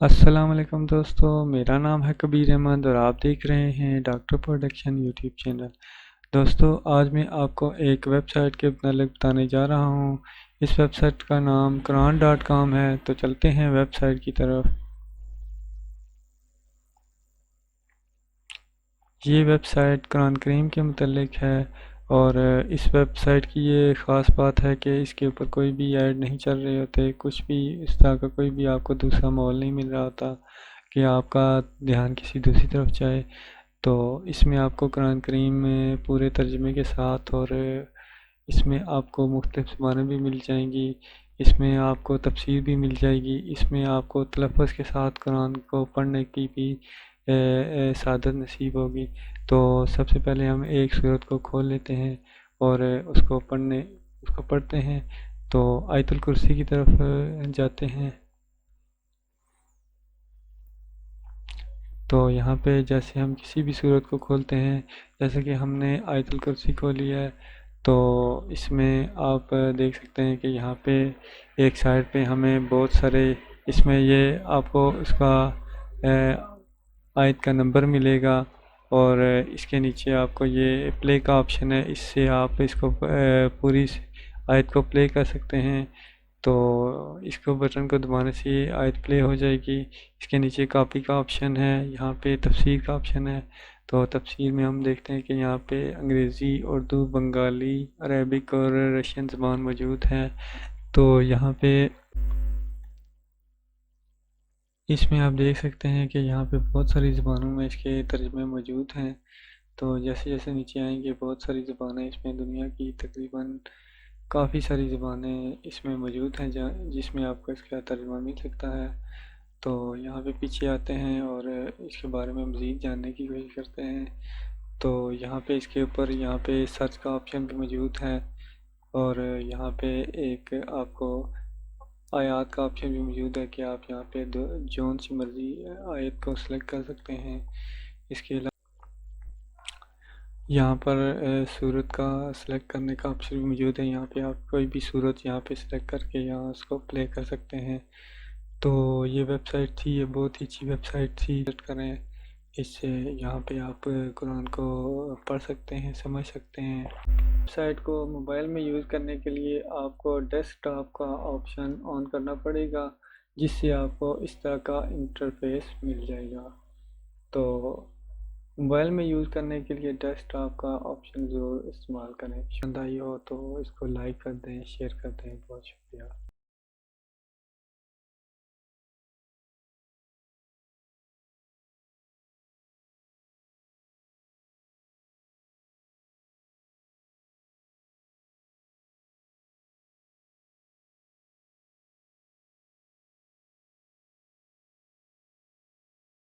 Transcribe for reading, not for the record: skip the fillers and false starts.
السلام علیکم دوستو، میرا نام ہے کبیر احمد اور آپ دیکھ رہے ہیں ڈاکٹر پروڈکشن یوٹیوب چینل۔ دوستو، آج میں آپ کو ایک ویب سائٹ کے متعلق بتانے جا رہا ہوں۔ اس ویب سائٹ کا نام quran.com ہے، تو چلتے ہیں ویب سائٹ کی طرف۔ یہ ویب سائٹ قرآن کریم کے متعلق ہے، اور اس ویب سائٹ کی یہ خاص بات ہے کہ اس کے اوپر کوئی بھی ایڈ نہیں چل رہے ہوتے، کچھ بھی اس طرح کا کوئی بھی آپ کو دوسرا ماحول نہیں مل رہا ہوتا کہ آپ کا دھیان کسی دوسری طرف جائے۔ تو اس میں آپ کو قرآن کریم میں پورے ترجمے کے ساتھ، اور اس میں آپ کو مختلف زبانیں بھی مل جائیں گی، اس میں آپ کو تفسیر بھی مل جائے گی، اس میں آپ کو تلفظ کے ساتھ قرآن کو پڑھنے کی بھی سعادت نصیب ہوگی۔ تو سب سے پہلے ہم ایک سورت کو کھول لیتے ہیں اور اس کو پڑھتے ہیں۔ تو آیت الکرسی کی طرف جاتے ہیں۔ تو یہاں پہ جیسے ہم کسی بھی صورت کو کھولتے ہیں، جیسے کہ ہم نے آیت الکرسی کھولی ہے، تو اس میں آپ دیکھ سکتے ہیں کہ یہاں پہ ایک سائڈ پہ ہمیں بہت سارے، اس میں یہ آپ کو اس کا آیت کا نمبر ملے گا، اور اس کے نیچے آپ کو یہ پلے کا آپشن ہے، اس سے آپ اس کو پوری آیت کو پلے کر سکتے ہیں۔ تو اس کو بٹن کو دبانے سے یہ آیت پلے ہو جائے گی۔ اس کے نیچے کاپی کا آپشن ہے، یہاں پہ تفسیر کا آپشن ہے۔ تو تفسیر میں ہم دیکھتے ہیں کہ یہاں پہ انگریزی، اردو، بنگالی، عربک اور رشین زبان موجود ہے۔ تو یہاں پہ اس میں آپ دیکھ سکتے ہیں کہ یہاں پہ بہت ساری زبانوں میں اس کے ترجمے موجود ہیں۔ تو جیسے جیسے نیچے آئیں گے، بہت ساری زبانیں اس میں، دنیا کی تقریباً کافی ساری زبانیں اس میں موجود ہیں جس میں آپ کو اس کا ترجمہ مل سکتا ہے۔ تو یہاں پہ پیچھے آتے ہیں اور اس کے بارے میں مزید جاننے کی کوشش کرتے ہیں۔ تو یہاں پہ اس کے اوپر یہاں پہ سرچ کا آپشن بھی موجود ہے، اور یہاں پہ ایک آپ کو آیات کا آپشن بھی موجود ہے کہ آپ یہاں پہ جون سی مرضی آیت کو سلیکٹ کر سکتے ہیں۔ اس کے علاوہ یہاں پر صورت کا سلیکٹ کرنے کا آپشن بھی موجود ہے، یہاں پہ آپ کوئی بھی صورت یہاں پہ سلیکٹ کر کے یہاں اس کو پلے کر سکتے ہیں۔ تو یہ ویب سائٹ تھی، یہ بہت ہی اچھی ویب سائٹ تھی، وزٹ کریں اس سے، یہاں پہ آپ قرآن کو پڑھ سکتے ہیں، سمجھ سکتے ہیں۔ ویب سائٹ کو موبائل میں یوز کرنے کے لیے آپ کو ڈیسک ٹاپ کا آپشن آن کرنا پڑے گا، جس سے آپ کو اس طرح کا انٹرفیس مل جائے گا۔ تو موبائل میں یوز کرنے کے لیے ڈیسک ٹاپ کا آپشن ضرور استعمال کریں۔ پسند آئی ہو تو اس کو لائک کر دیں، شیئر کر دیں۔ بہت شکریہ۔